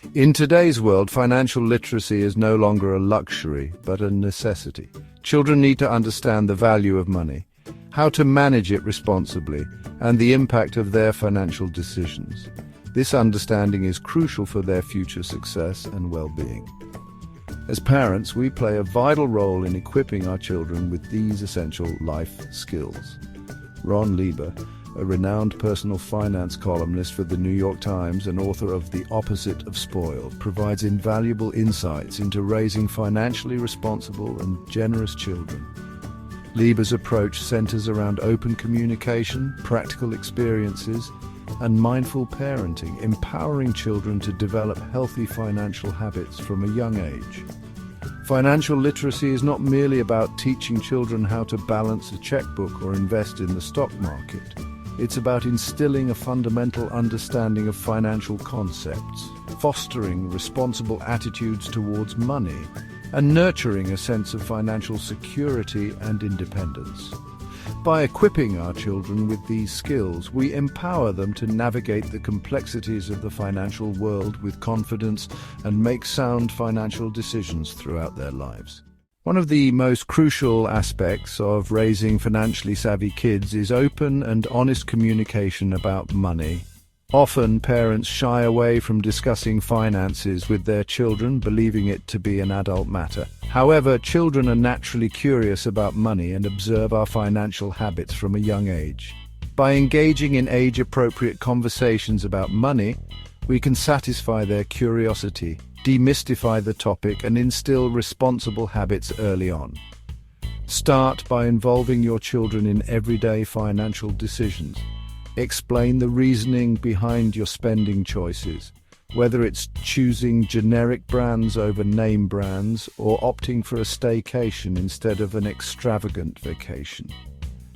In today's world, financial literacy is no longer a luxury, but a necessity. Children need to understand the value of money, how to manage it responsibly, and the impact of their financial decisions. This understanding is crucial for their future success and well-being. As parents, we play a vital role in equipping our children with these essential life skills. Ron Lieber, a renowned personal finance columnist for the New York Times and author of The Opposite of Spoiled, provides invaluable insights into raising financially responsible and generous children. Lieber's approach centers around open communication, practical experiences, and mindful parenting, empowering children to develop healthy financial habits from a young age. Financial literacy is not merely about teaching children how to balance a checkbook or invest in the stock market. It's about instilling a fundamental understanding of financial concepts, fostering responsible attitudes towards money, and nurturing a sense of financial security and independence. By equipping our children with these skills, we empower them to navigate the complexities of the financial world with confidence and make sound financial decisions throughout their lives. One of the most crucial aspects of raising financially savvy kids is open and honest communication about money. Often, parents shy away from discussing finances with their children, believing it to be an adult matter. However, children are naturally curious about money and observe our financial habits from a young age. By engaging in age-appropriate conversations about money, we can satisfy their curiosity, demystify the topic, and instill responsible habits early on. Start by involving your children in everyday financial decisions. Explain the reasoning behind your spending choices, whether it's choosing generic brands over name brands or opting for a staycation instead of an extravagant vacation.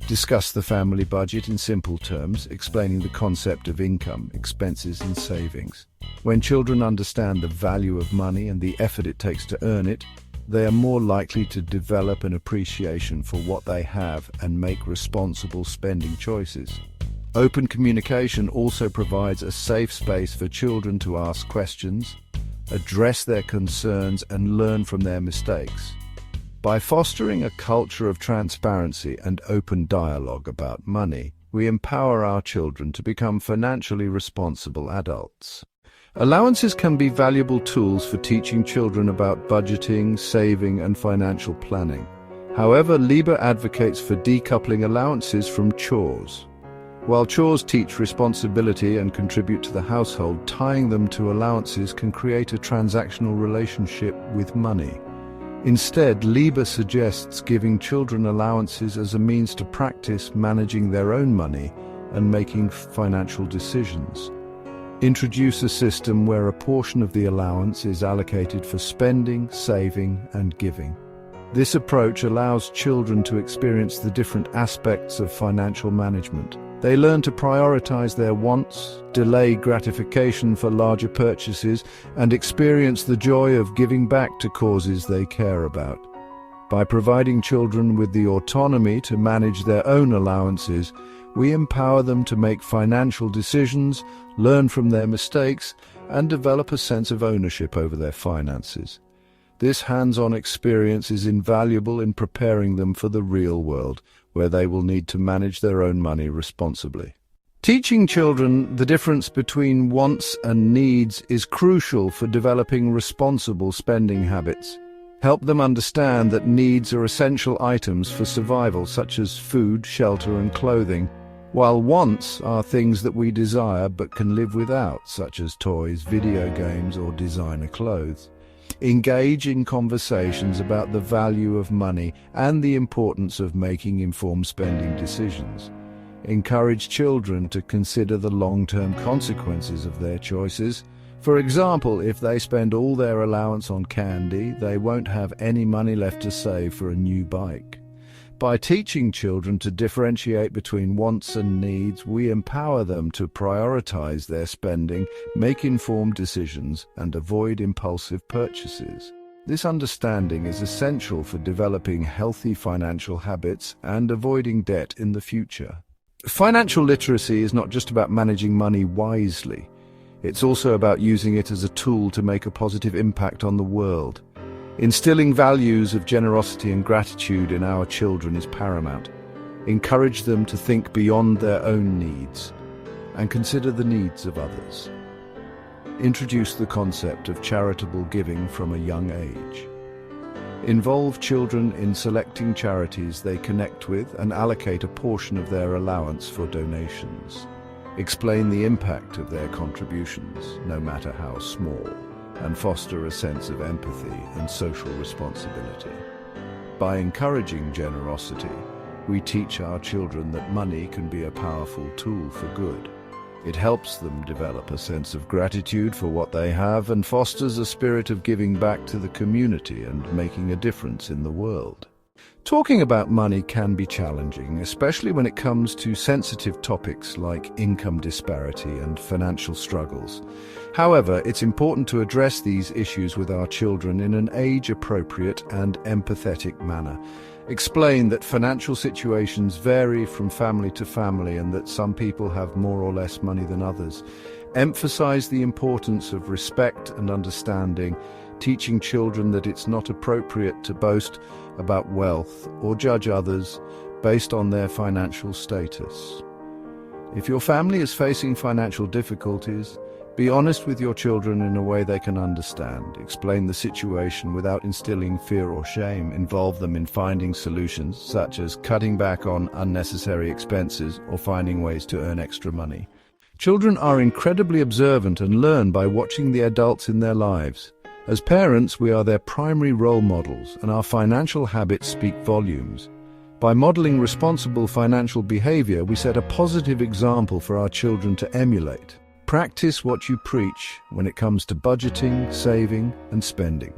Discuss the family budget in simple terms, explaining the concept of income, expenses, and savings. When children understand the value of money and the effort it takes to earn it, they are more likely to develop an appreciation for what they have and make responsible spending choices. Open communication also provides a safe space for children to ask questions, address their concerns, and learn from their mistakes. By fostering a culture of transparency and open dialogue about money, we empower our children to become financially responsible adults. Allowances can be valuable tools for teaching children about budgeting, saving, and financial planning. However, Lieber advocates for decoupling allowances from chores. While chores teach responsibility and contribute to the household, tying them to allowances can create a transactional relationship with money. Instead, Lieber suggests giving children allowances as a means to practice managing their own money and making financial decisions. Introduce a system where a portion of the allowance is allocated for spending, saving, and giving. This approach allows children to experience the different aspects of financial management. They learn to prioritize their wants, delay gratification for larger purchases, and experience the joy of giving back to causes they care about. By providing children with the autonomy to manage their own allowances, we empower them to make financial decisions, learn from their mistakes, and develop a sense of ownership over their finances. This hands-on experience is invaluable in preparing them for the real world, where they will need to manage their own money responsibly. Teaching children the difference between wants and needs is crucial for developing responsible spending habits. Help them understand that needs are essential items for survival, such as food, shelter, and clothing, while wants are things that we desire but can live without, such as toys, video games, or designer clothes. Engage in conversations about the value of money and the importance of making informed spending decisions. Encourage children to consider the long-term consequences of their choices. For example, if they spend all their allowance on candy, they won't have any money left to save for a new bike. By teaching children to differentiate between wants and needs, we empower them to prioritize their spending, make informed decisions, and avoid impulsive purchases. This understanding is essential for developing healthy financial habits and avoiding debt in the future. Financial literacy is not just about managing money wisely. It's also about using it as a tool to make a positive impact on the world. Instilling values of generosity and gratitude in our children is paramount. Encourage them to think beyond their own needs and consider the needs of others. Introduce the concept of charitable giving from a young age. Involve children in selecting charities they connect with and allocate a portion of their allowance for donations. Explain the impact of their contributions, no matter how small, and foster a sense of empathy and social responsibility. By encouraging generosity, we teach our children that money can be a powerful tool for good. It helps them develop a sense of gratitude for what they have and fosters a spirit of giving back to the community and making a difference in the world. Talking about money can be challenging, especially when it comes to sensitive topics like income disparity and financial struggles. However, it's important to address these issues with our children in an age-appropriate and empathetic manner. Explain that financial situations vary from family to family and that some people have more or less money than others. Emphasize the importance of respect and understanding, teaching children that it's not appropriate to boast about wealth or judge others based on their financial status. If your family is facing financial difficulties, be honest with your children in a way they can understand. Explain the situation without instilling fear or shame. Involve them in finding solutions, such as cutting back on unnecessary expenses or finding ways to earn extra money. Children are incredibly observant and learn by watching the adults in their lives. As parents, we are their primary role models, and our financial habits speak volumes. By modeling responsible financial behavior, we set a positive example for our children to emulate. Practice what you preach when it comes to budgeting, saving, and spending.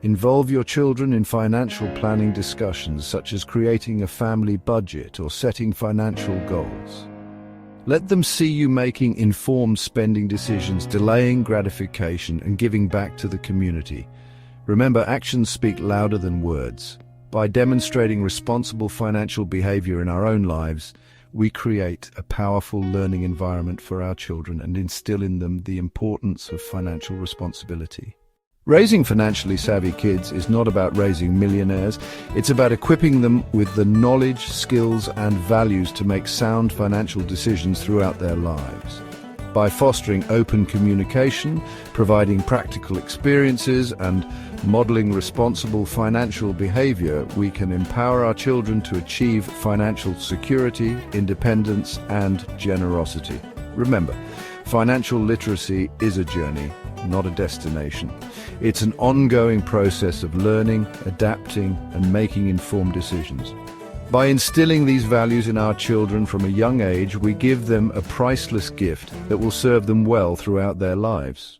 Involve your children in financial planning discussions, such as creating a family budget or setting financial goals. Let them see you making informed spending decisions, delaying gratification, and giving back to the community. Remember, actions speak louder than words. By demonstrating responsible financial behavior in our own lives, we create a powerful learning environment for our children and instill in them the importance of financial responsibility. Raising financially savvy kids is not about raising millionaires. It's about equipping them with the knowledge, skills, and values to make sound financial decisions throughout their lives. By fostering open communication, providing practical experiences, and modeling responsible financial behavior, we can empower our children to achieve financial security, independence, and generosity. Remember, financial literacy is a journey, not a destination. It's an ongoing process of learning, adapting, and making informed decisions. By instilling these values in our children from a young age, we give them a priceless gift that will serve them well throughout their lives.